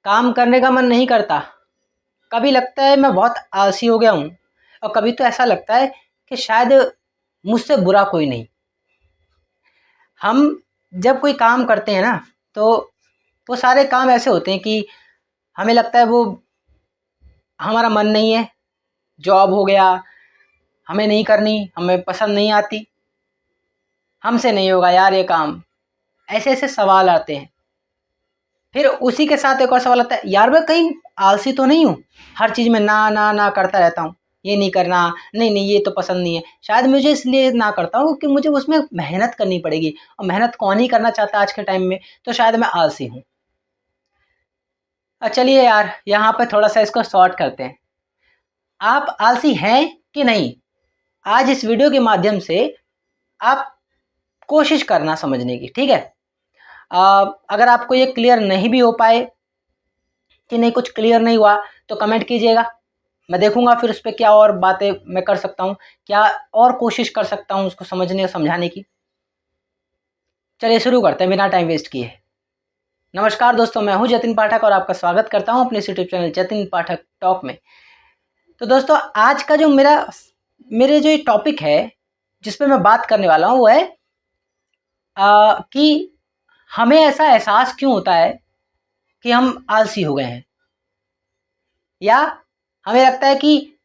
काम करने का मन नहीं करता। कभी लगता है मैं बहुत आलसी हो गया हूँ, और कभी तो ऐसा लगता है कि शायद मुझसे बुरा कोई नहीं। हम जब कोई काम करते हैं ना, तो वो सारे काम ऐसे होते हैं कि हमें लगता है वो हमारा मन नहीं है। जॉब हो गया, हमें नहीं करनी, हमें पसंद नहीं आती, हमसे नहीं होगा यार ये काम। ऐसे ऐसे सवाल आते हैं। फिर उसी के साथ एक और सवाल आता है, यार मैं कहीं आलसी तो नहीं हूँ, हर चीज़ में ना ना ना करता रहता हूँ, ये नहीं करना, नहीं नहीं ये तो पसंद नहीं है। शायद मुझे इसलिए ना करता हूँ कि मुझे उसमें मेहनत करनी पड़ेगी, और मेहनत कौन ही करना चाहता है आज के टाइम में, तो शायद मैं आलसी हूँ। चलिए यार, यहाँ पे थोड़ा सा इसको शॉर्ट करते हैं। आप आलसी हैं कि नहीं, आज इस वीडियो के माध्यम से आप कोशिश करना समझने की, ठीक है। अगर आपको ये क्लियर नहीं भी हो पाए कि नहीं, कुछ क्लियर नहीं हुआ, तो कमेंट कीजिएगा। मैं देखूंगा फिर उस पर क्या और बातें मैं कर सकता हूँ, क्या और कोशिश कर सकता हूँ उसको समझने और समझाने की। चलिए शुरू करते हैं बिना टाइम वेस्ट किए। नमस्कार दोस्तों, मैं हूँ जतिन पाठक और आपका स्वागत करता हूँ अपने यूट्यूब चैनल जतिन पाठक टॉक में। तो दोस्तों, आज का जो मेरे जो ये टॉपिक है जिस पे मैं बात करने वाला हूँ वो है कि हमें ऐसा एहसास क्यों होता है कि हम आलसी हो गए हैं, या हमें लगता है कि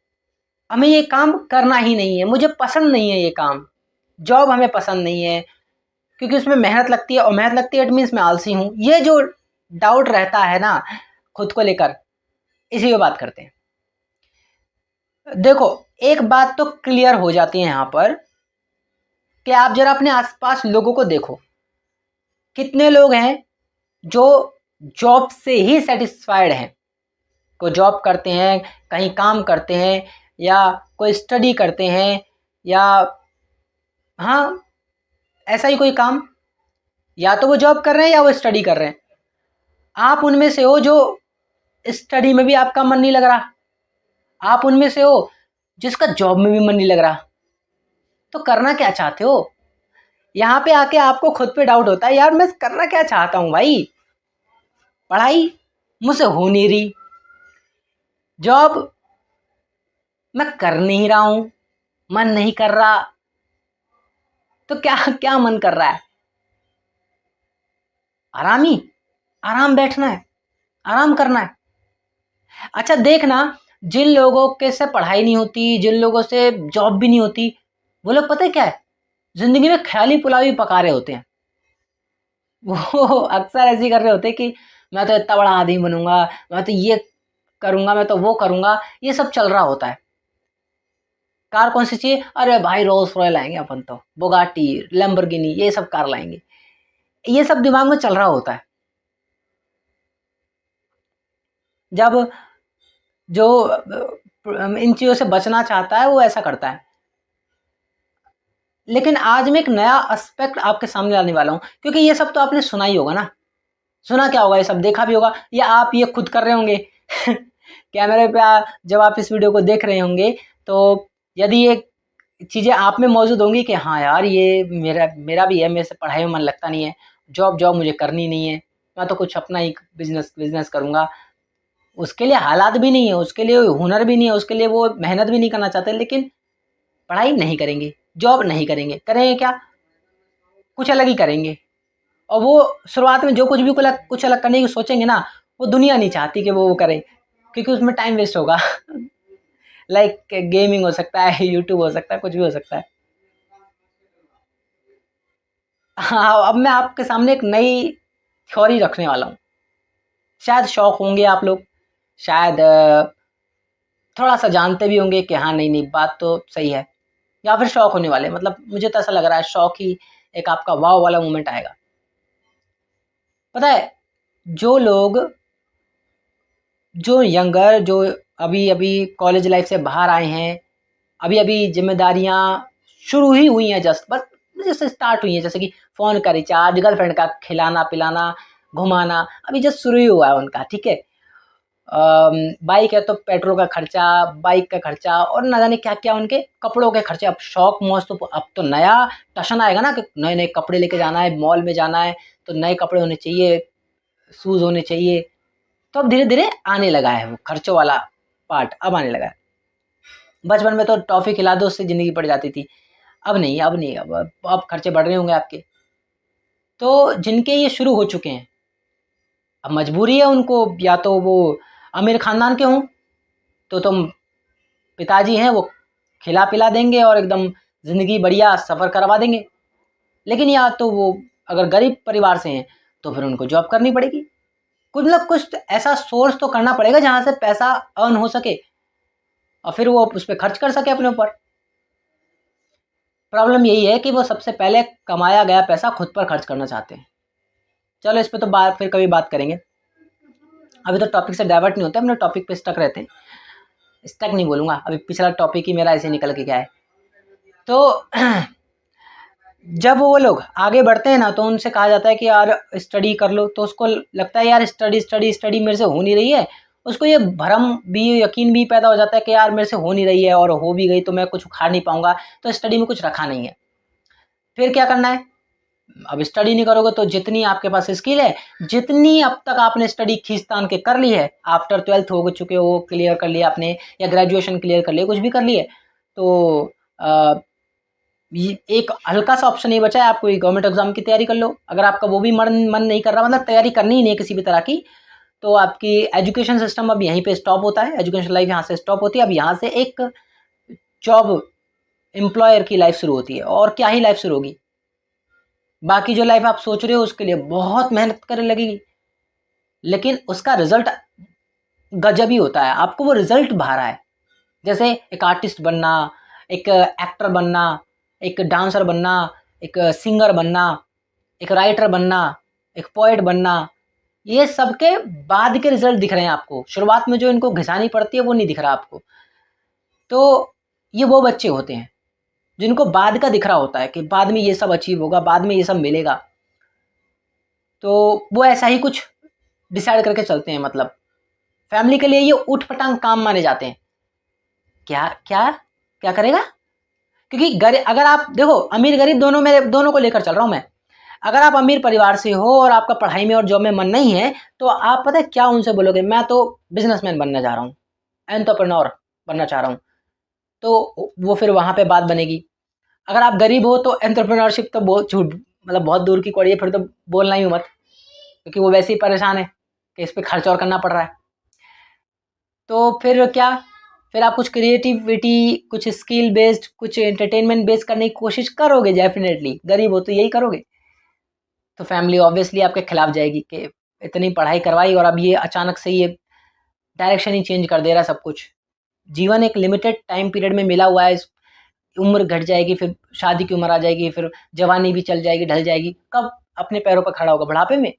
हमें ये काम करना ही नहीं है, मुझे पसंद नहीं है ये काम, जॉब हमें पसंद नहीं है क्योंकि उसमें मेहनत लगती है, और मेहनत लगती है इट मीन्स मैं आलसी हूँ। ये जो डाउट रहता है ना खुद को लेकर, इसी पे बात करते हैं। देखो, एक बात तो क्लियर हो जाती है यहाँ पर कि आप जरा अपने आसपास लोगों को देखो, कितने लोग हैं जो जॉब से ही सेटिस्फाइड हैं। कोई जॉब करते हैं, कहीं काम करते हैं, या कोई स्टडी करते हैं, या हाँ ऐसा ही कोई काम, या तो वो जॉब कर रहे हैं या वो स्टडी कर रहे हैं। आप उनमें से हो जो स्टडी में भी आपका मन नहीं लग रहा, आप उनमें से हो जिसका जॉब में भी मन नहीं लग रहा। तो करना क्या चाहते हो? यहाँ पे आके आपको खुद पे डाउट होता है, यार मैं करना क्या चाहता हूँ भाई, पढ़ाई मुझसे हो नहीं रही, जॉब मैं कर नहीं रहा हूँ, मन नहीं कर रहा, तो क्या क्या मन कर रहा है? आराम आराम बैठना है, आराम करना है। अच्छा देखना, जिन लोगों के से पढ़ाई नहीं होती, जिन लोगों से जॉब भी नहीं होती, वो लोग पता है क्या है, जिंदगी में ख्याली पुलाव ही पका रहे होते हैं। वो अक्सर ऐसे ही कर रहे होते हैं कि मैं तो इतना बड़ा आदमी बनूंगा, मैं तो ये करूंगा, मैं तो वो करूंगा, ये सब चल रहा होता है। कार कौन सी चाहिए? अरे भाई रोल्स रॉयल लाएंगे अपन, तो बुगाटी, लैम्बोर्गिनी, ये सब कार लाएंगे। ये सब दिमाग में चल रहा होता है। जब जो इन चीज़ों से बचना चाहता है वो ऐसा करता है। लेकिन आज मैं एक नया एस्पेक्ट आपके सामने लाने वाला हूँ, क्योंकि ये सब तो आपने सुना ही होगा ना। सुना क्या होगा, ये सब देखा भी होगा, या आप ये खुद कर रहे होंगे कैमरे पे जब आप इस वीडियो को देख रहे होंगे, तो यदि ये चीज़ें आप में मौजूद होंगी कि हाँ यार ये मेरा मेरा भी है, मेरे से पढ़ाई में मन लगता नहीं है, जॉब जॉब मुझे करनी नहीं है, मैं तो कुछ अपना ही बिजनेस बिजनेस करूँगा। उसके लिए हालात भी नहीं है, उसके लिए हुनर भी नहीं है, उसके लिए वो मेहनत भी नहीं करना चाहते, लेकिन पढ़ाई नहीं करेंगे, जॉब नहीं करेंगे, करेंगे क्या? कुछ अलग ही करेंगे। और वो शुरुआत में जो कुछ भी कुछ अलग करने की सोचेंगे ना, वो दुनिया नहीं चाहती कि वो करें, क्योंकि उसमें टाइम वेस्ट होगा लाइक गेमिंग हो सकता है, यूट्यूब हो सकता है, कुछ भी हो सकता है। हाँ, अब मैं आपके सामने एक नई थ्योरी रखने वाला हूँ। शायद शौक होंगे आप लोग, शायद थोड़ा सा जानते भी होंगे कि हाँ नहीं नहीं बात तो सही है, या फिर शौक होने वाले, मतलब मुझे तो ऐसा लग रहा है शौक ही एक आपका वाव वाला मोमेंट आएगा। पता है, जो लोग, जो यंगर, जो अभी अभी कॉलेज लाइफ से बाहर आए हैं, अभी अभी जिम्मेदारियां शुरू ही हुई हैं, जस्ट बस जैसे स्टार्ट हुई हैं, जैसे कि फ़ोन का रिचार्ज, गर्लफ्रेंड का खिलाना पिलाना, घुमाना, अभी जस्ट शुरू ही हुआ है उनका, ठीक है। बाइक है तो पेट्रोल का खर्चा, बाइक का खर्चा, और ना जाने क्या क्या उनके कपड़ों के खर्चे। अब शौक मौज तो अब तो नया टशन आएगा ना कि नए नए कपड़े लेके जाना है, मॉल में जाना है तो नए कपड़े होने चाहिए, शूज़ होने चाहिए, तो अब धीरे धीरे आने लगा है वो खर्चों वाला पार्ट, अब आने लगा है। बचपन में तो टॉफ़ी खिला दो उससे ज़िंदगी पड़ जाती थी, अब नहीं, अब नहीं, अब खर्चे बढ़ रहे होंगे आपके। तो जिनके ये शुरू हो चुके हैं, अब मजबूरी है उनको, या तो वो अमीर ख़ानदान के हों, तो तुम पिताजी हैं वो खिला पिला देंगे और एकदम ज़िंदगी बढ़िया सफ़र करवा देंगे। लेकिन या तो वो अगर गरीब परिवार से हैं तो फिर उनको जॉब करनी पड़ेगी, कुछ ना कुछ ऐसा सोर्स तो करना पड़ेगा जहाँ से पैसा अर्न हो सके और फिर वो उस पर खर्च कर सके अपने ऊपर। प्रॉब्लम यही है कि वो सबसे पहले कमाया गया पैसा खुद पर खर्च करना चाहते हैं। चलो इस पर तो बात फिर कभी बात करेंगे, अभी तो टॉपिक से डाइवर्ट नहीं होता, अपने टॉपिक पे स्टक रहते हैं। स्टक नहीं बोलूँगा, अभी पिछला टॉपिक ही मेरा ऐसे निकल के गया है। तो जब वो लोग आगे बढ़ते हैं ना तो उनसे कहा जाता है कि यार स्टडी कर लो, तो उसको लगता है यार स्टडी स्टडी स्टडी मेरे से हो नहीं रही है, उसको ये भ्रम भी, यकीन भी पैदा हो जाता है कि यार मेरे से हो नहीं रही है, और हो भी गई तो मैं कुछ उखाड़ नहीं पाऊंगा, तो स्टडी में कुछ रखा नहीं है। फिर क्या करना है, अब स्टडी नहीं करोगे तो जितनी आपके पास स्किल है, जितनी अब तक आपने स्टडी खींचतान के कर ली है, आफ्टर 12th हो चुके हो, क्लियर कर लिया आपने, या ग्रेजुएशन क्लियर कर लिया, कुछ भी कर लिए, तो ये एक हल्का सा ऑप्शन ये बचा है, आप कोई गवर्नमेंट एग्जाम की तैयारी कर लो। अगर आपका वो भी मन नहीं कर रहा, मतलब तैयारी करनी ही नहीं है किसी भी तरह की, तो आपकी एजुकेशन सिस्टम अब यहीं पे स्टॉप होता है, एजुकेशन लाइफ यहाँ से स्टॉप होती है। अब यहाँ से एक जॉब एम्प्लॉयर की लाइफ शुरू होती है, और क्या ही लाइफ शुरू होगी। बाकी जो लाइफ आप सोच रहे हो उसके लिए बहुत मेहनत करने लगेगी, लेकिन उसका रिजल्ट गजब ही होता है, आपको वो रिजल्ट भा रहा है। जैसे एक आर्टिस्ट बनना, एक एक्टर बनना, एक डांसर बनना, एक सिंगर बनना, एक राइटर बनना, एक पोएट बनना, ये सबके बाद के रिजल्ट दिख रहे हैं आपको। शुरुआत में जो इनको घिसानी पड़ती है वो नहीं दिख रहा आपको। तो ये वो बच्चे होते हैं जिनको बाद का दिख रहा होता है कि बाद में ये सब अचीव होगा, बाद में ये सब मिलेगा, तो वो ऐसा ही कुछ डिसाइड करके चलते हैं। मतलब फैमिली के लिए ये उठ पटांग काम माने जाते हैं। क्या क्या क्या करेगा, क्योंकि अगर आप देखो, अमीर गरीब दोनों में, दोनों को लेकर चल रहा हूँ मैं। अगर आप अमीर परिवार से हो और आपका पढ़ाई में और जॉब में मन नहीं है, तो आप पता है क्या उनसे बोलोगे, मैं तो बिजनेसमैन बनना चाह रहा हूँ, एंटरप्रेन्योर बनना चाह रहा हूँ, तो वो फिर वहाँ पे बात बनेगी। अगर आप गरीब हो तो एंटरप्रेन्योरशिप तो बहुत झूठ, मतलब बहुत दूर की कौड़ी है, फिर तो बोलना ही मत, क्योंकि वो वैसे ही परेशान है कि इस पर खर्च और करना पड़ रहा है। तो फिर क्या, फिर आप कुछ क्रिएटिविटी, कुछ स्किल बेस्ड, कुछ एंटरटेनमेंट बेस्ड करने की कोशिश करोगे डेफिनेटली, गरीब हो तो यही करोगे। तो फैमिली ऑब्वियसली आपके खिलाफ जाएगी कि इतनी पढ़ाई करवाई और अब ये अचानक से ये डायरेक्शन ही चेंज कर दे रहा है सब कुछ। जीवन एक लिमिटेड टाइम पीरियड में मिला हुआ है, उम्र घट जाएगी, फिर शादी की उम्र आ जाएगी, फिर जवानी भी चल जाएगी, ढल जाएगी, कब अपने पैरों पर खड़ा होगा, बुढ़ापे में।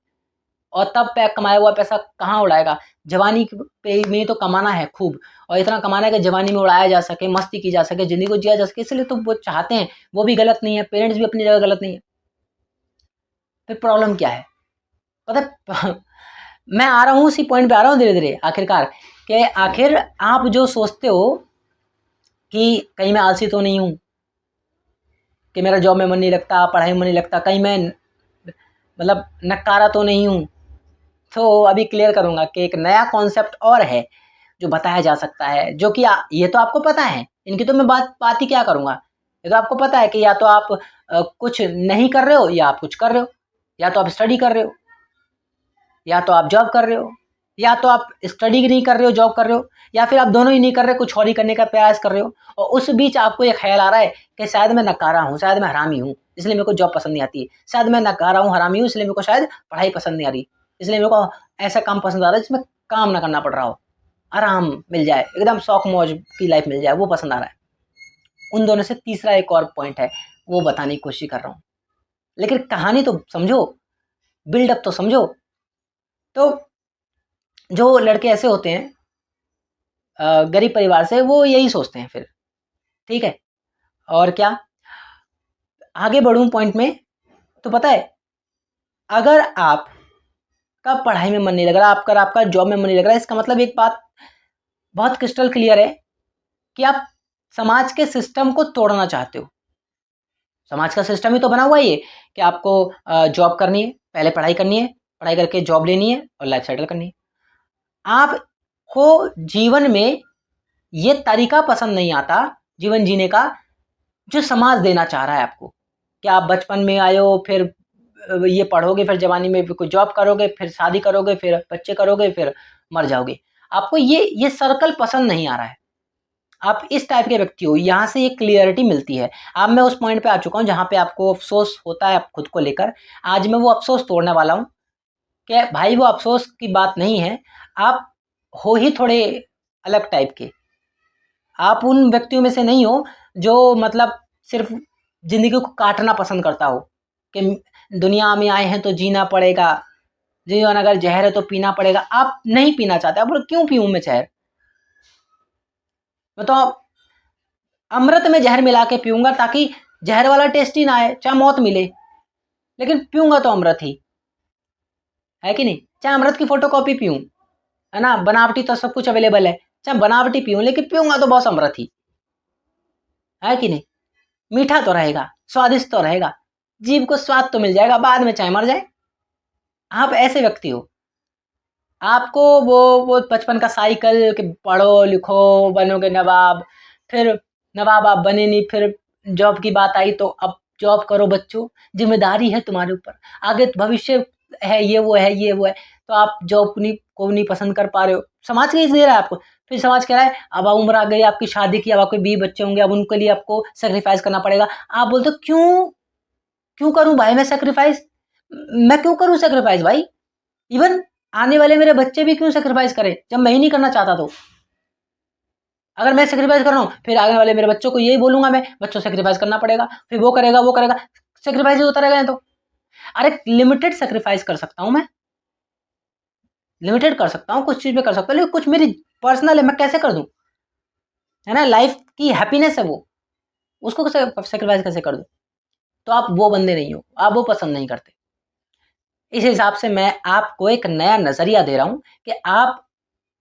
और तब कमाया हुआ पैसा कहाँ उड़ाएगा, जवानी पे में तो कमाना है खूब, और इतना कमाना है कि जवानी में उड़ाया जा सके, मस्ती की जा सके, ज़िंदगी को जिया जा सके, इसलिए तो वो चाहते हैं। वो भी गलत नहीं है, पेरेंट्स भी अपनी जगह गलत नहीं है। फिर प्रॉब्लम क्या है पता है? मैं आ रहा हूँ उसी पॉइंट पे आ रहा हूँ धीरे धीरे आखिरकार, कि आखिर आप जो सोचते हो कि कहीं मैं आलसी तो नहीं हूँ, कि मेरा जॉब में मन नहीं लगता, पढ़ाई में मन नहीं लगता, कहीं मैं मतलब नकारा तो नहीं हूँ, तो अभी क्लियर करूँगा कि एक नया कॉन्सेप्ट और है जो बताया जा सकता है, जो कि ये तो आपको पता है, इनकी तो मैं बात ही क्या करूँगा। ये तो आपको पता है कि या तो आप कुछ नहीं कर रहे हो, या आप कुछ कर रहे हो, या तो आप स्टडी कर रहे हो, या तो आप जॉब कर रहे हो, या तो आप स्टडी नहीं कर रहे हो, जॉब कर रहे हो, या फिर आप दोनों ही नहीं कर रहे, कुछ और ही करने का प्रयास कर रहे हो। और उस बीच आपको ये ख्याल आ रहा है कि शायद मैं नकारा हूँ, शायद मैं हरामी हूँ, इसलिए मेरे को जॉब पसंद नहीं आती है, शायद मैं नकारा हूँ, हरामी हूँ, इसलिए मेरे को शायद पढ़ाई पसंद नहीं आ रही, इसलिए मेरे को ऐसा काम पसंद आ रहा है जिसमें काम ना करना पड़ रहा हो, आराम मिल जाए, एकदम शौक मौज की लाइफ मिल जाए, वो पसंद आ रहा है। उन दोनों से तीसरा एक और पॉइंट है, वो बताने की कोशिश कर रहा हूँ। लेकिन कहानी तो समझो, बिल्डअप तो समझो। तो जो लड़के ऐसे होते हैं गरीब परिवार से, वो यही सोचते हैं फिर, ठीक है। और क्या, आगे बढ़ूं पॉइंट में, तो पता है, अगर आप का पढ़ाई में मन नहीं लग रहा, आपका जॉब में मन नहीं लग रहा, इसका मतलब एक बात बहुत क्रिस्टल क्लियर है कि आप समाज के सिस्टम को तोड़ना चाहते हो। समाज का सिस्टम ही तो बना हुआ है कि आपको जॉब करनी है, पहले पढ़ाई करनी है, पढ़ाई करके जॉब लेनी है और लाइफ सेटल करनी है। आपको जीवन में ये तरीका पसंद नहीं आता जीवन जीने का जो समाज देना चाह रहा है आपको, कि आप बचपन में आए हो, फिर ये पढ़ोगे, फिर जवानी में कोई जॉब करोगे, फिर शादी करोगे, फिर बच्चे करोगे, फिर मर जाओगे। आपको ये सर्कल पसंद नहीं आ रहा है, आप इस टाइप के व्यक्ति हो। यहाँ से ये क्लियरिटी मिलती है। अब मैं उस पॉइंट पे आ चुका हूँ जहाँ पे आपको अफसोस होता है खुद को लेकर। आज मैं वो अफसोस तोड़ने वाला हूँ कि भाई वो अफसोस की बात नहीं है, आप हो ही थोड़े अलग टाइप के। आप उन व्यक्तियों में से नहीं हो जो मतलब सिर्फ जिंदगी को काटना पसंद करता हो, कि दुनिया में आए हैं तो जीना पड़ेगा, जीवन अगर जहर है तो पीना पड़ेगा। आप नहीं पीना चाहते, आप बोले क्यों पीऊं मैं जहर, मैं तो अमृत में जहर मिला के पीऊंगा ताकि जहर वाला टेस्ट ही ना आए, चाहे मौत मिले, लेकिन पीऊंगा तो अमृत ही, है कि नहीं। चाहे अमृत की फोटोकॉपी पीऊं, है ना, बनावटी तो सब कुछ अवेलेबल है, चाहे बनावटी पीऊं, लेकिन पीऊंगा तो बस अमृत ही, है कि नहीं। मीठा तो रहेगा, स्वादिष्ट तो रहेगा, जीभ को स्वाद तो मिल जाएगा, बाद में चाहे मर जाए। आप ऐसे व्यक्ति हो। आपको वो बचपन का साइकिल कि पढ़ो लिखो बनोगे नवाब, फिर नवाब आप बने नहीं, फिर जॉब की बात आई तो अब जॉब करो बच्चों, जिम्मेदारी है तुम्हारे ऊपर, आगे भविष्य है, ये वो है, ये वो है, तो आप जॉब को नहीं पसंद कर पा रहे हो। समाज क्या दे रहा है आपको, फिर समाज कह रहा है अब उम्र आ गई, आपकी शादी की, अब आपके 20 बच्चे होंगे, अब उनके लिए आपको सेक्रीफाइस करना पड़ेगा। आप बोलते हो क्यों, क्यों करूं भाई मैं सेक्रीफाइस, मैं क्यों करूं सेक्रीफाइस भाई, इवन आने वाले मेरे बच्चे भी क्यों सेक्रीफाइस करें जब मैं ही नहीं करना चाहता। तो अगर मैं सेक्रीफाइस कर रहा हूँ, फिर आगे वाले मेरे बच्चों को यही बोलूंगा मैं, बच्चों सेक्रीफाइस करना पड़ेगा, फिर वो करेगा वो करेगा, सेक्रीफाइस ही होता रहेगा। तो अरे लिमिटेड सेक्रीफाइस कर सकता हूँ मैं, लिमिटेड कर सकता हूँ, कुछ चीज में कर सकता हूँ, लेकिन कुछ मेरी पर्सनल है, मैं कैसे कर दूं, है ना, लाइफ की हैप्पीनेस है वो, उसको सेक्रीफाइस कैसे कर दूं। तो आप वो बंदे नहीं हो, आप वो पसंद नहीं करते। इस हिसाब से मैं आपको एक नया नजरिया दे रहा हूं कि आप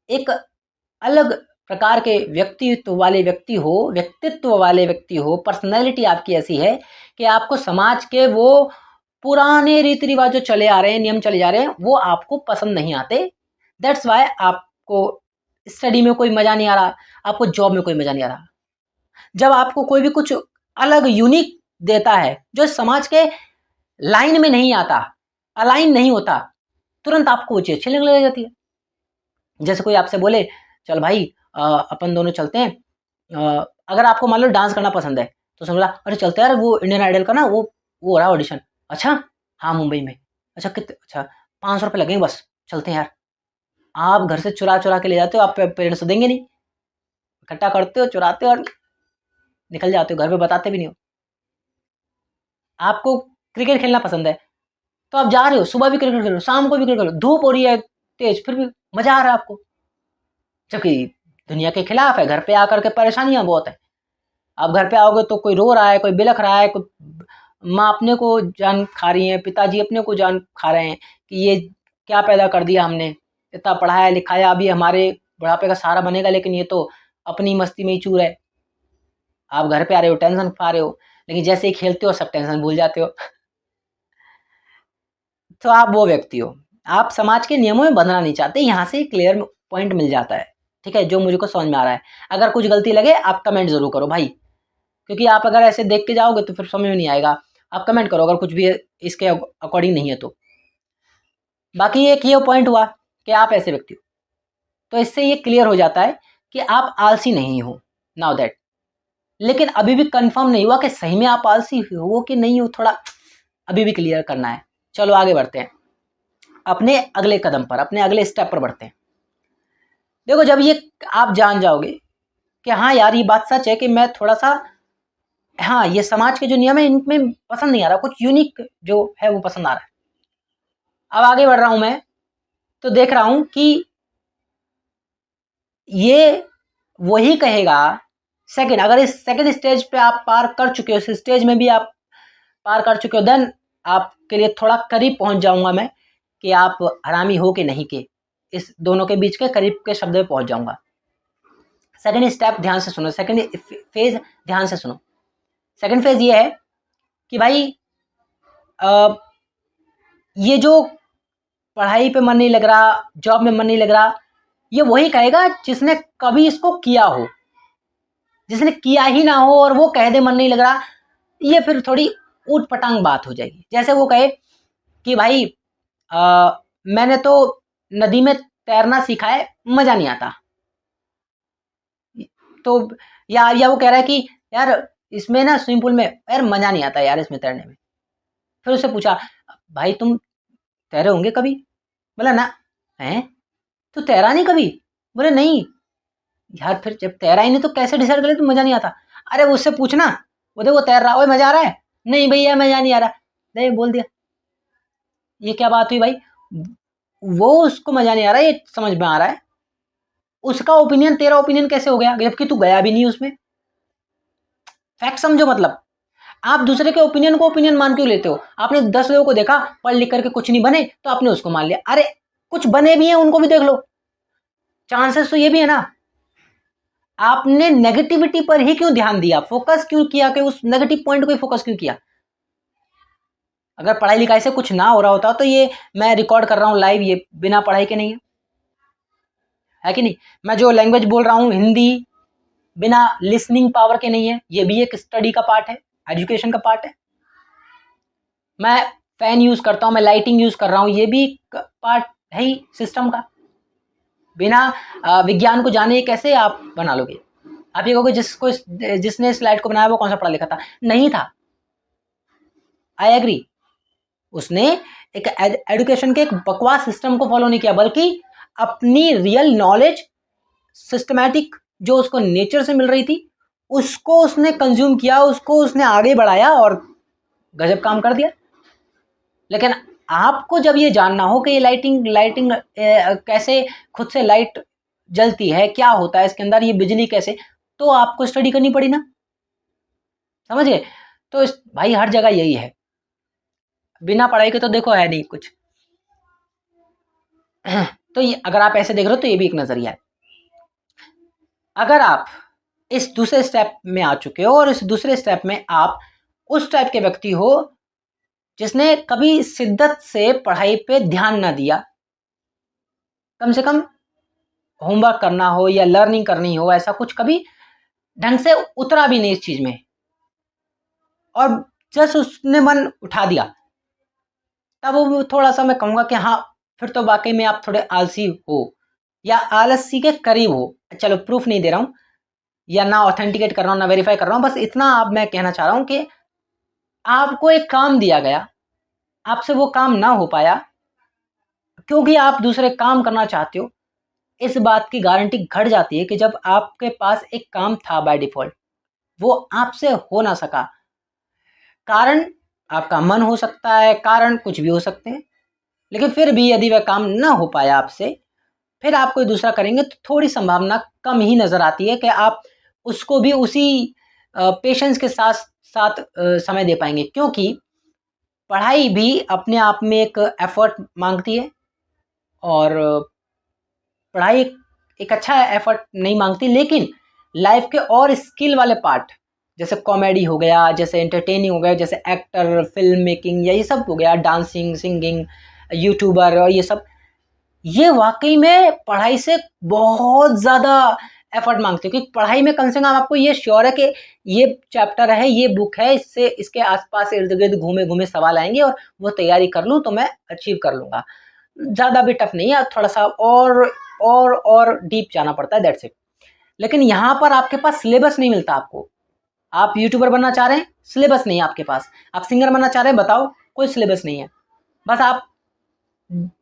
एक अलग प्रकार के व्यक्तित्व वाले व्यक्ति हो, पर्सनैलिटी आपकी ऐसी है कि आपको समाज के वो पुराने रीति रिवाज जो चले आ रहे हैं, नियम चले जा रहे हैं, वो आपको पसंद नहीं आते। दैट्स वाई आपको स्टडी में कोई मजा नहीं आ रहा, आपको जॉब में कोई मजा नहीं आ रहा। जब आपको कोई भी कुछ अलग यूनिक देता है जो समाज के लाइन में नहीं आता, अलाइन नहीं होता, तुरंत आपको वो चीज अच्छी लगने लग जाती है। जैसे कोई आपसे बोले चल भाई अपन दोनों चलते हैं, अगर आपको मान लो डांस करना पसंद है तो समझ ला अरे चलते यार, वो इंडियन आइडल का ना वो हो रहा है ऑडिशन। अच्छा, हाँ मुंबई में, अच्छा कितने, अच्छा 500 रुपये लगेंगे बस, चलते हैं यार। आप घर से चुरा चुरा के ले जाते हो, आप पेरेंट्स तो देंगे नहीं, इकट्ठा करते हो, चुराते हो और निकल जाते हो, घर पे बताते भी नहीं हो। आपको क्रिकेट खेलना पसंद है तो आप जा रहे हो, सुबह भी क्रिकेट खेलो, शाम को भी क्रिकेट खेलो, धूप हो रही है तेज, फिर भी मजा आ रहा है आपको, जबकि दुनिया के खिलाफ है, घर पे आकर के परेशानियां बहुत है। आप घर पे आओगे तो कोई रो रहा है, कोई बिलख रहा है, कोई माँ अपने को जान खा रही है, पिताजी अपने को जान खा रहे हैं कि ये क्या पैदा कर दिया हमने, इतना पढ़ाया लिखाया, अभी हमारे बुढ़ापे का सहारा बनेगा, लेकिन ये तो अपनी मस्ती में ही चूर है। आप घर पे आ रहे हो, टेंशन खा रहे हो, लेकिन जैसे ही खेलते हो सब टेंशन भूल जाते हो। तो आप वो व्यक्ति हो, आप समाज के नियमों में बंधना नहीं चाहते। यहाँ से क्लियर पॉइंट मिल जाता है, ठीक है, जो मुझे को समझ में आ रहा है। अगर कुछ गलती लगे आप कमेंट जरूर करो भाई, क्योंकि आप अगर ऐसे देख के जाओगे तो फिर समझ में नहीं आएगा। आप कमेंट करो अगर कुछ भी इसके अकॉर्डिंग नहीं है तो। बाकी एक ये पॉइंट हुआ कि आप ऐसे व्यक्ति हो, तो इससे ये क्लियर हो जाता है कि आप आलसी नहीं हो, नाउ दैट। लेकिन अभी भी कंफर्म नहीं हुआ कि सही में आप आलसी हो कि नहीं हो, थोड़ा अभी भी क्लियर करना है। चलो आगे बढ़ते हैं, अपने अगले कदम पर, अपने अगले स्टेप पर बढ़ते हैं। देखो जब ये आप जान जाओगे कि हाँ यार ये बात सच है कि मैं थोड़ा सा, हाँ ये समाज के जो नियम है इनमें पसंद नहीं आ रहा, कुछ यूनिक जो है वो पसंद आ रहा है। अब आगे बढ़ रहा हूं मैं, तो देख रहा हूं कि ये वही कहेगा सेकंड, अगर इस सेकंड स्टेज पे आप पार कर चुके हो, इस स्टेज में भी आप पार कर चुके हो, देन आपके लिए थोड़ा करीब पहुंच जाऊंगा मैं कि आप हरामी हो कि नहीं के, इस दोनों के बीच के करीब के शब्द में पहुंच जाऊंगा। सेकंड स्टेप ध्यान से सुनो, सेकंड फेज ध्यान से सुनो। सेकंड फेज ये है कि भाई ये जो पढ़ाई पे मन नहीं लग रहा, जॉब में मन नहीं लग रहा, ये वही कहेगा जिसने कभी इसको किया हो। जिसने किया ही ना हो और वो कह दे मन नहीं लग रहा, ये फिर थोड़ी ऊट पटांग बात हो जाएगी। जैसे वो कहे कि भाई मैंने तो नदी में तैरना सीखा है, मजा नहीं आता। तो या वो कह रहा है कि यार इसमें ना स्विमिंग पूल में यार मजा नहीं आता यार इसमें तैरने में। फिर उससे पूछा भाई तुम तैरे होंगे कभी? बोला ना। हैं तो तैरा नहीं कभी? बोले नहीं। यार फिर जब तैरा ही नहीं तो कैसे डिसाइड करे तो मजा नहीं आता? अरे उससे पूछना, वो देखो तैर रहा, ओए मजा आ रहा है? नहीं भैया मजा नहीं आ रहा। नहीं बोल दिया, ये क्या बात हुई भाई? वो उसको मजा नहीं आ रहा, ये समझ में आ रहा है। उसका ओपिनियन तेरा ओपिनियन कैसे हो गया जबकि तू गया भी नहीं उसमें? फैक्ट समझो। मतलब आप दूसरे के ओपिनियन को ओपिनियन मान क्यों लेते हो? आपने 10 लोगों को देखा पढ़ लिख करके कुछ नहीं बने तो आपने उसको मान लिया। अरे कुछ बने भी हैं उनको भी देख लो, चांसेस तो ये भी है ना। आपने नेगेटिविटी पर ही क्यों ध्यान दिया, फोकस क्यों किया कि उस नेगेटिव पॉइंट को ही फोकस क्यों किया? अगर पढ़ाई लिखाई से कुछ ना हो रहा होता तो ये मैं रिकॉर्ड कर रहा हूं लाइव, ये बिना पढ़ाई के नहीं है कि नहीं? मैं जो लैंग्वेज बोल रहा हूं हिंदी, बिना लिसनिंग पावर के नहीं है, ये भी एक स्टडी का पार्ट है, एजुकेशन का पार्ट है। मैं फैन यूज करता हूं, मैं लाइटिंग यूज कर रहा हूं, ये भी पार्ट है ही सिस्टम का। बिना विज्ञान को जाने कैसे आप बना लोगे? आप ये कहोगे जिसने स्लाइड को बनाया वो कौन सा पढ़ा लिखा था? नहीं था। I agree. उसने एक एजुकेशन के एक बकवास सिस्टम को फॉलो नहीं किया, बल्कि अपनी रियल नॉलेज सिस्टमैटिक जो उसको नेचर से मिल रही थी उसको उसने कंज्यूम किया, उसको उसने आगे बढ़ाया और गजब काम कर दिया। लेकिन आपको जब ये जानना हो कि ये लाइटिंग कैसे खुद से लाइट जलती है, क्या होता है इसके अंदर, ये बिजली कैसे, तो आपको स्टडी करनी पड़ी ना। समझ गए? तो भाई हर जगह यही है, बिना पढ़ाई के तो देखो है नहीं कुछ। तो ये अगर आप ऐसे देख रहे हो तो ये भी एक नजरिया है। अगर आप इस दूसरे स्टेप में आ चुके हो और इस दूसरे स्टेप में आप उस टाइप के व्यक्ति हो जिसने कभी शिद्दत से पढ़ाई पे ध्यान ना दिया, कम से कम होमवर्क करना हो या लर्निंग करनी हो, ऐसा कुछ कभी ढंग से उतरा भी नहीं इस चीज में, और जस्ट उसने मन उठा दिया, तब वो थोड़ा सा मैं कहूंगा कि हाँ फिर तो वाकई में आप थोड़े आलसी हो या आलसी के करीब हो। चलो प्रूफ नहीं दे रहा हूं या ना ऑथेंटिकेट कर रहा हूं ना वेरीफाई कर रहा हूं, बस इतना आप मैं कहना चाह रहा हूं कि आपको एक काम दिया गया, आपसे वो काम ना हो पाया क्योंकि आप दूसरे काम करना चाहते हो। इस बात की गारंटी घट जाती है कि जब आपके पास एक काम था बाय डिफॉल्ट, वो आपसे हो ना सका। कारण आपका मन हो सकता है, कारण कुछ भी हो सकते हैं, लेकिन फिर भी यदि वह काम ना हो पाया आपसे, फिर आप कोई दूसरा करेंगे तो थोड़ी संभावना कम ही नजर आती है कि आप उसको भी उसी पेशेंस के साथ साथ समय दे पाएंगे, क्योंकि पढ़ाई भी अपने आप में एक एफर्ट मांगती है और पढ़ाई एक अच्छा एफर्ट नहीं मांगती, लेकिन लाइफ के और स्किल वाले पार्ट जैसे कॉमेडी हो गया, जैसे एंटरटेनिंग हो गया, जैसे एक्टर, फिल्म मेकिंग या ये सब हो गया, डांसिंग, सिंगिंग, यूट्यूबर और ये सब, ये वाकई में पढ़ाई से बहुत ज़्यादा एफर्ट मांगते हैं। क्योंकि पढ़ाई में कम से कम आपको ये श्योर है कि ये चैप्टर है, ये बुक है, इससे इसके आसपास इर्द गिर्द घूमे घूमे सवाल आएंगे और वो तैयारी कर लूँ तो मैं अचीव कर लूँगा। ज़्यादा भी टफ नहीं है, थोड़ा सा और डीप जाना पड़ता है, दैट्स इट। लेकिन यहाँ पर आपके पास सिलेबस नहीं मिलता आपको। आप यूट्यूबर बनना चाह रहे हैं, सिलेबस नहीं है आपके पास। आप सिंगर बनना चाह रहे हैं, बताओ, कोई सिलेबस नहीं है, बस आप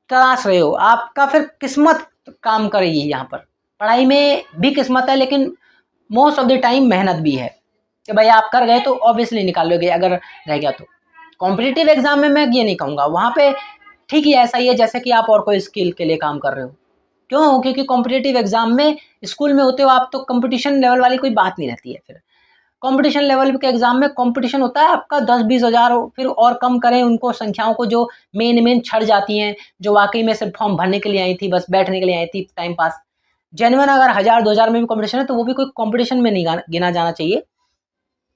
तलाश रहे हो। आपका फिर किस्मत काम करेगी यहाँ पर। पढ़ाई में भी किस्मत है, लेकिन मोस्ट ऑफ द टाइम मेहनत भी है कि भाई आप कर गए तो ऑब्वियसली निकाल लोगे, अगर रह गया तो। कॉम्पिटिटिव एग्जाम में मैं ये नहीं कहूँगा, वहाँ पे ठीक ही ऐसा ही है जैसे कि आप और कोई स्किल के लिए काम कर रहे हो। क्यों? क्योंकि कॉम्पिटिटिव एग्जाम में स्कूल में होते हो आप तो कंपटीशन लेवल वाली कोई बात नहीं रहती है। फिर कंपटीशन लेवल के एग्जाम में कंपटीशन होता है आपका 10-20 हज़ार, फिर और कम करें उनको संख्याओं को जो मेन छड़ जाती हैं, जो वाकई में सिर्फ फॉर्म भरने के लिए आई थी, बस बैठने के लिए आई थी, टाइम पास। जेन्युइन अगर 1000-2000 में भी कंपटीशन है तो वो भी कोई कंपटीशन में नहीं गिना जाना चाहिए।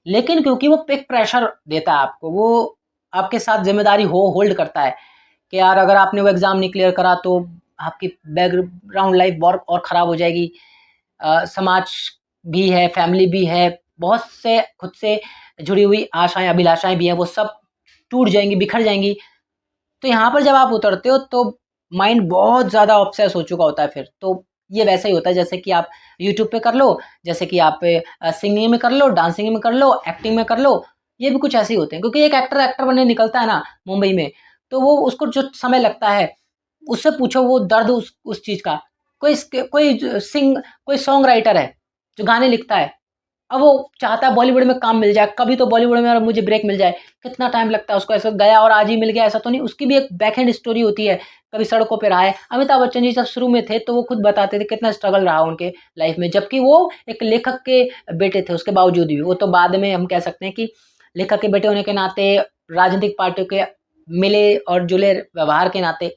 लेकिन क्योंकि वो एक प्रेशर देता है आपको, वो आपके साथ जिम्मेदारी होल्ड करता है कि यार अगर आपने वो एग्जाम नहीं क्लियर करा तो आपकी बैकग्राउंड लाइफ और ख़राब हो जाएगी। समाज भी है, फैमिली भी है, बहुत से खुद से जुड़ी हुई आशाएँ, अभिलाषाएँ भी हैं, वो सब टूट जाएँगी, बिखर जाएँगी। तो यहाँ पर जब आप उतरते हो तो माइंड बहुत ज़्यादा ऑब्सेस हो चुका होता है फिर। तो ये वैसा ही होता है जैसे कि आप यूट्यूब पे कर लो, जैसे कि आप सिंगिंग में कर लो, डांसिंग में कर लो, एक्टिंग में कर लो, ये भी कुछ ऐसे ही होते हैं। क्योंकि एक एक्टर बनने निकलता है ना मुंबई में, तो वो उसको जो समय लगता है, उससे पूछो वो दर्द उस चीज़ का। कोई सॉन्ग राइटर है, जो गाने लिखता है, अब वो चाहता है बॉलीवुड में काम मिल जाए, कभी तो बॉलीवुड में और मुझे ब्रेक मिल जाए। कितना टाइम लगता है उसको, ऐसा गया और आज ही मिल गया ऐसा तो नहीं, उसकी भी एक बैक एंड स्टोरी होती है। कभी सड़कों पे रहा है। अमिताभ बच्चन जी जब शुरू में थे तो वो खुद बताते थे कितना स्ट्रगल रहा उनके लाइफ में, जबकि वो एक लेखक के बेटे थे उसके बावजूद भी। वो तो बाद में हम कह सकते हैं कि लेखक के बेटे होने के नाते, राजनीतिक पार्टियों के मिले और जुले व्यवहार के नाते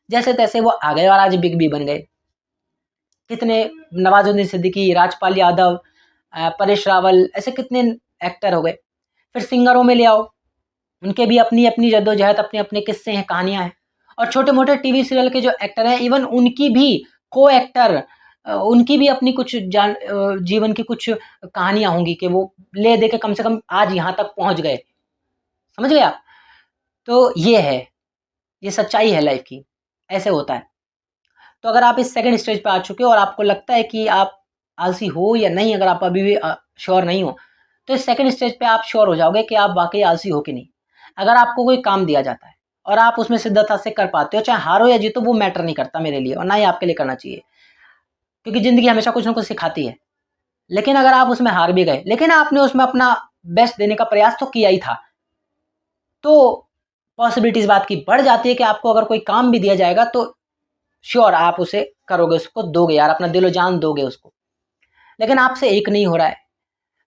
जैसे तैसे वो आ गए और आज बिग बी बन गए। कितने नवाजुद्दीन सिद्दीकी, राजपाल यादव, परेश रावल, ऐसे कितने एक्टर हो गए। फिर सिंगरों में ले आओ, उनके भी अपनी अपनी जद्दोजहद, अपने अपने किस्से हैं, कहानियां हैं। और छोटे मोटे टीवी सीरियल के जो एक्टर हैं, इवन उनकी भी को एक्टर, उनकी भी अपनी कुछ जीवन की कुछ कहानियां होंगी कि वो ले दे के कम से कम आज यहाँ तक पहुंच गए। समझ गए आप? तो ये है, ये सच्चाई है लाइफ की, ऐसे होता है। तो अगर आप इस सेकंड स्टेज पे आ चुके हो और आपको लगता है कि आप आलसी हो या नहीं, अगर आप अभी भी श्योर नहीं हो, तो इस सेकंड स्टेज पे आप श्योर हो जाओगे कि आप वाकई आलसी हो कि नहीं। अगर आपको कोई काम दिया जाता है और आप उसमें शिद्दत से कर पाते हो, चाहे हारो या जीतो, वो मैटर नहीं करता मेरे लिए और ना ही आपके लिए करना चाहिए, क्योंकि ज़िंदगी हमेशा कुछ ना कुछ सिखाती है। लेकिन अगर आप उसमें हार भी गए, लेकिन आपने उसमें अपना बेस्ट देने का प्रयास तो किया ही था, तो पॉसिबिलिटी इस बात की बढ़ जाती है कि आपको अगर कोई काम भी दिया जाएगा तो श्योर आप उसे करोगे, उसको दोगे यार, अपना दिलो जान दोगे उसको। लेकिन आपसे एक नहीं हो रहा है।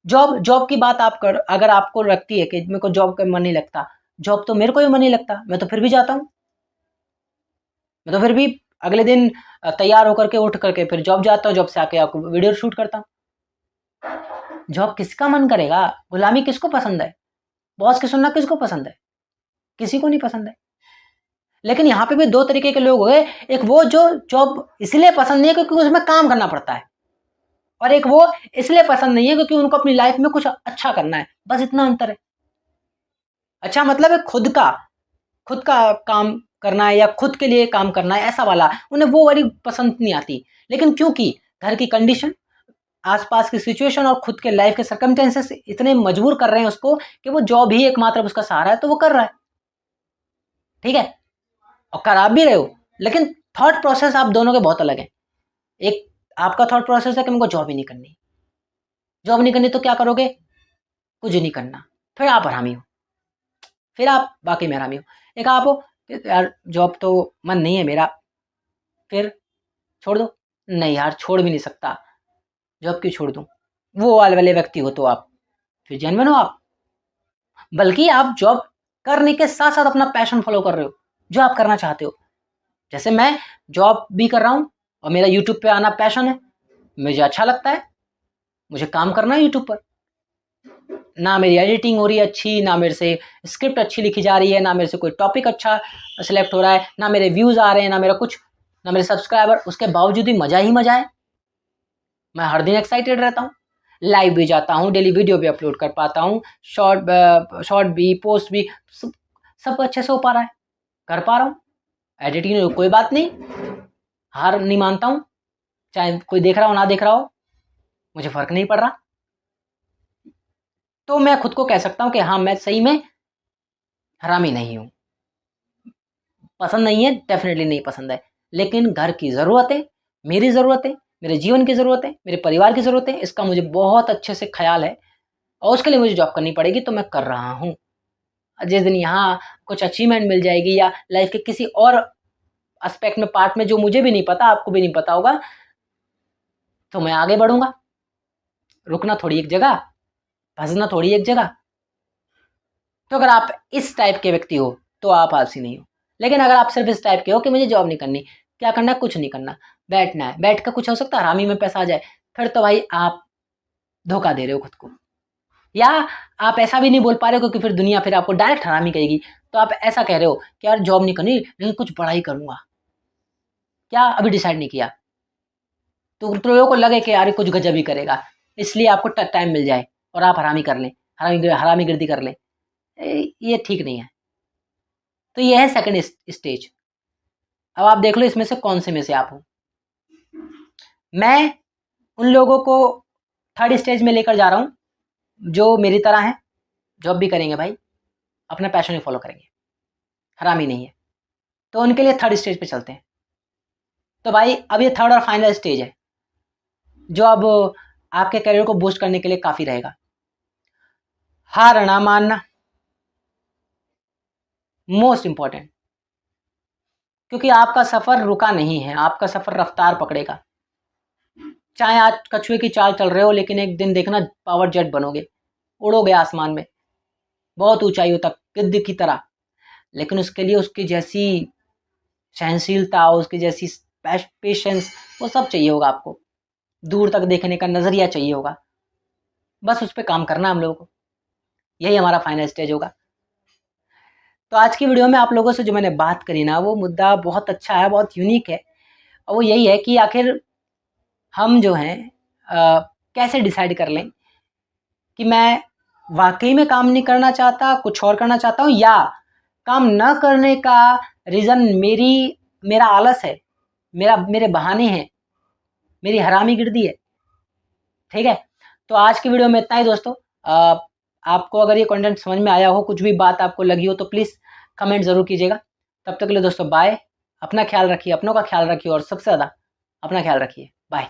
जॉब की बात आप कर, अगर आपको लगती है कि मेरे को जॉब का मन नहीं लगता, जॉब तो मेरे को भी मन नहीं लगता, मैं तो फिर भी जाता हूँ। मैं तो फिर भी अगले दिन तैयार होकर के उठ करके फिर जॉब जाता हूँ, जॉब से आके आपको वीडियो शूट करता हूँ। जॉब किसका मन करेगा? गुलामी किसको पसंद है? बॉस की सुनना किसको पसंद है? किसी को नहीं पसंद है। लेकिन यहाँ पे भी दो तरीके के लोग हो गए, एक वो जो जॉब इसलिए पसंद नहीं है क्योंकि उसमें काम करना पड़ता है, और एक वो इसलिए पसंद नहीं है क्योंकि उनको अपनी लाइफ में कुछ अच्छा करना है। बस इतना अंतर है। अच्छा मतलब है खुद का काम करना है या खुद के लिए काम करना है, ऐसा वाला उन्हें वो वाली पसंद नहीं आती। लेकिन क्योंकि घर की कंडीशन, आसपास की सिचुएशन और खुद के लाइफ के सर्कमस्टेंसेस इतने मजबूर कर रहे हैं उसको कि वो जॉब ही एकमात्र उसका सहारा है, तो वो कर रहा है। ठीक है, और कर आप भी रहे हो, लेकिन थॉट प्रोसेस आप दोनों के बहुत अलग है। एक आपका थॉट प्रोसेस है कि मेरे को जॉब ही नहीं करनी। जॉब नहीं करनी तो क्या करोगे? कुछ नहीं करना, फिर आप हरामी हो, फिर आप बाकी में हरामी हो। एक आप हो कि यार जॉब तो मन नहीं है मेरा, फिर छोड़ दो। नहीं यार छोड़ भी नहीं सकता, जॉब क्यों छोड़ दूँ? वो वाले व्यक्ति हो तो आप फिर जेन्युइन हो आप। बल्कि आप जॉब करने के साथ-साथ अपना पैशन फ़ॉलो कर रहे हो, जो आप करना चाहते हो। जैसे मैं जॉब भी कर रहा हूँ और मेरा यूट्यूब पे आना पैशन है, मुझे अच्छा लगता है, मुझे काम करना है यूट्यूब पर। ना मेरी एडिटिंग हो रही है अच्छी, ना मेरे से स्क्रिप्ट अच्छी लिखी जा रही है, ना मेरे से कोई टॉपिक अच्छा सिलेक्ट हो रहा है, ना मेरे व्यूज़ आ रहे हैं, ना मेरा कुछ, ना मेरे सब्सक्राइबर, उसके बावजूद भी मज़ा ही मज़ा है। मैं हर दिन एक्साइटेड रहता हूँ, लाइव भी जाता हूँ, डेली वीडियो भी अपलोड कर पाता हूँ, शॉर्ट भी, पोस्ट भी, सब अच्छे से हो पा रहा है, कर पा रहा हूँ। एडिटिंग में कोई बात नहीं, हार नहीं मानता हूँ, चाहे कोई देख रहा हो ना देख रहा हो, मुझे फ़र्क नहीं पड़ रहा। तो मैं खुद को कह सकता हूँ कि हाँ, मैं सही में हरामी नहीं हूँ। पसंद नहीं है, डेफ़िनेटली नहीं पसंद है, लेकिन घर की ज़रूरतें, मेरी ज़रूरतें, मेरे जीवन की ज़रूरतें, मेरे परिवार की ज़रूरतें, इसका मुझे बहुत अच्छे से ख़याल है और उसके लिए मुझे जॉब करनी पड़ेगी, तो मैं कर रहा हूँ। जिस दिन यहाँ कुछ अचीवमेंट मिल जाएगी या लाइफ़ के किसी और एस्पेक्ट में, पार्ट में, जो मुझे भी नहीं पता, आपको भी नहीं पता होगा, तो मैं आगे बढ़ूँगा। रुकना थोड़ी एक जगह, फँसना थोड़ी एक जगह। तो अगर आप इस टाइप के व्यक्ति हो तो आप आलसी नहीं हो। लेकिन अगर आप सिर्फ इस टाइप के हो कि मुझे जॉब नहीं करनी, क्या करना है? कुछ नहीं करना, बैठना है, बैठ कर कुछ हो सकता है हरामी में पैसा आ जाए, फिर तो भाई आप धोखा दे रहे हो खुद को। या आप ऐसा भी नहीं बोल पा रहे हो क्योंकि फिर दुनिया फिर आपको डायरेक्ट हरामी कहेगी, तो आप ऐसा कह रहे हो कि यार जॉब नहीं करनी लेकिन कुछ बड़ा ही करूँगा। क्या अभी डिसाइड नहीं किया, तो लोगों को लगे कि यार कुछ गजब ही करेगा, इसलिए आपको टाइम मिल जाए और आप हरामी कर लें, हरामी गिरदी कर लें, ये ठीक नहीं है। तो ये है सेकंड स्टेज। अब आप देख लो इसमें से कौन से में से आप हो। मैं उन लोगों को थर्ड स्टेज में लेकर जा रहा हूँ जो मेरी तरह हैं, जॉब भी करेंगे भाई, अपना पैशन ही फॉलो करेंगे, हरामी नहीं है, तो उनके लिए थर्ड स्टेज पे चलते हैं। तो भाई अब ये थर्ड और फाइनल स्टेज है जो अब आपके करियर को बूस्ट करने के लिए काफ़ी रहेगा। हार ना मानना, मोस्ट इंपॉर्टेंट, क्योंकि आपका सफ़र रुका नहीं है, आपका सफ़र रफ्तार पकड़ेगा। चाहे आज कछुए की चाल चल रहे हो, लेकिन एक दिन देखना पावर जेट बनोगे, उड़ोगे आसमान में बहुत ऊंचाइयों तक गिद्ध की तरह। लेकिन उसके लिए उसकी जैसी सहनशीलता, उसकी जैसी पेशेंस, वो सब चाहिए होगा आपको, दूर तक देखने का नज़रिया चाहिए होगा। बस उस पर काम करना हम लोगों को, यही हमारा फाइनल स्टेज होगा। तो आज की वीडियो में आप लोगों से जो मैंने बात करी ना, वो मुद्दा बहुत अच्छा है, बहुत यूनिक है, और वो यही है कि आखिर हम जो हैं कैसे डिसाइड कर लें कि मैं वाकई में काम नहीं करना चाहता, कुछ और करना चाहता हूँ, या काम न करने का रीज़न मेरा आलस है, मेरे बहाने हैं, मेरी हरामी गिर्दी है। ठीक है, तो आज की वीडियो में इतना ही दोस्तों। आपको अगर ये कंटेंट समझ में आया हो, कुछ भी बात आपको लगी हो, तो प्लीज़ कमेंट ज़रूर कीजिएगा। तब तक के लिए दोस्तों बाय, अपना ख्याल रखिए, अपनों का ख्याल रखिए, और सबसे ज़्यादा अपना ख्याल रखिए। बाय।